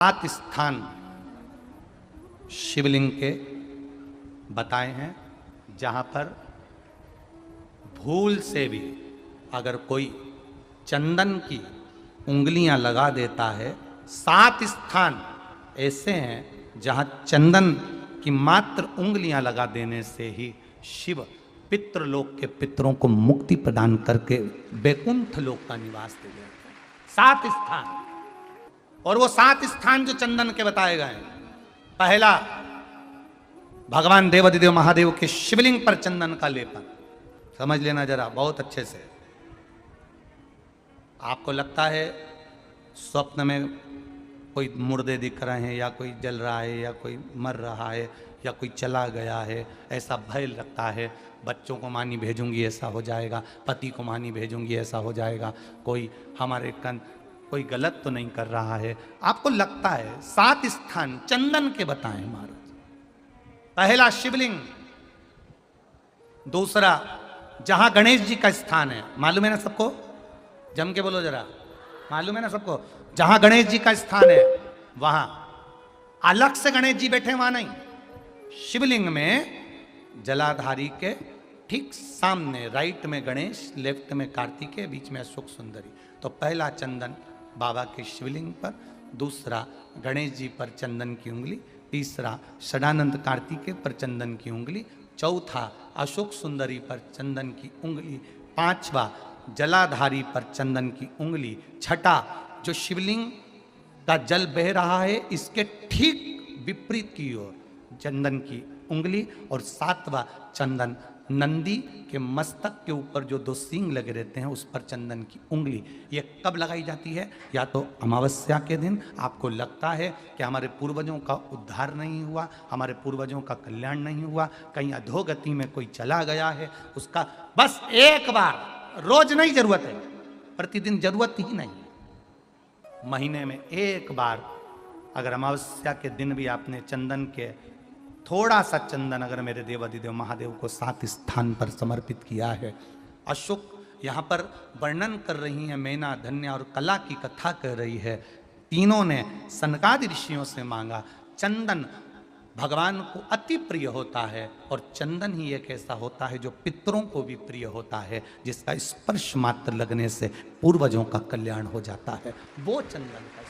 7 स्थान शिवलिंग के बताए हैं जहाँ पर भूल से भी अगर कोई चंदन की उंगलियां लगा देता है। 7 स्थान ऐसे हैं जहाँ चंदन की मात्र उंगलियां लगा देने से ही शिव पितृलोक के पितरों को मुक्ति प्रदान करके वैकुंठ लोक का निवास दे देते हैं। 7 स्थान, और वो 7 स्थान जो चंदन के बताए गए हैं। पहला, भगवान देवाधिदेव महादेव के शिवलिंग पर चंदन का लेपन। समझ लेना जरा बहुत अच्छे से। आपको लगता है स्वप्न में कोई मुर्दे दिख रहे हैं या कोई जल रहा है या कोई मर रहा है या कोई चला गया है, ऐसा भय लगता है। बच्चों को मानी भेजूंगी ऐसा हो जाएगा, पति को मानी भेजूंगी ऐसा हो जाएगा, कोई हमारे कोई गलत तो नहीं कर रहा है, आपको लगता है। 7 स्थान चंदन के बताएं महाराज। पहला शिवलिंग, दूसरा जहां गणेश जी का स्थान है, मालूम है ना सबको? जम के बोलो जरा, मालूम है ना सबको? जहां गणेश जी का स्थान है वहां अलग से गणेश जी बैठे, वहां नहीं। शिवलिंग में जलाधारी के ठीक सामने राइट में गणेश, लेफ्ट में कार्तिकेय, बीच में अशोक सुंदरी। तो पहला चंदन बाबा के शिवलिंग पर, दूसरा गणेश जी पर चंदन की उंगली, तीसरा षडानंद कार्तिकेय पर चंदन की उंगली, चौथा अशोक सुंदरी पर चंदन की उंगली, पांचवा जलाधारी पर चंदन की उंगली, छठा जो शिवलिंग का जल बह रहा है इसके ठीक विपरीत की ओर चंदन की उंगली, और सातवां चंदन नंदी के मस्तक के ऊपर जो 2 सींग लगे रहते हैं उस पर चंदन की उंगली। ये कब लगाई जाती है? या तो अमावस्या के दिन। आपको लगता है कि हमारे पूर्वजों का उद्धार नहीं हुआ, हमारे पूर्वजों का कल्याण नहीं हुआ, कहीं अधोगति में कोई चला गया है, उसका बस एक बार, रोज नहीं जरूरत है, प्रतिदिन जरूरत ही नहीं है, महीने में एक बार अगर अमावस्या के दिन भी आपने चंदन के थोड़ा सा चंदन अगर मेरे देवाधिदेव महादेव को 7 स्थान पर समर्पित किया है। अशोक यहाँ पर वर्णन कर रही हैं, मैना, धन्या और कला की कथा कर रही है। तीनों ने सनकादि ऋषियों से मांगा। चंदन भगवान को अति प्रिय होता है, और चंदन ही एक ऐसा होता है जो पितरों को भी प्रिय होता है, जिसका स्पर्श मात्र लगने से पूर्वजों का कल्याण हो जाता है। वो चंदन का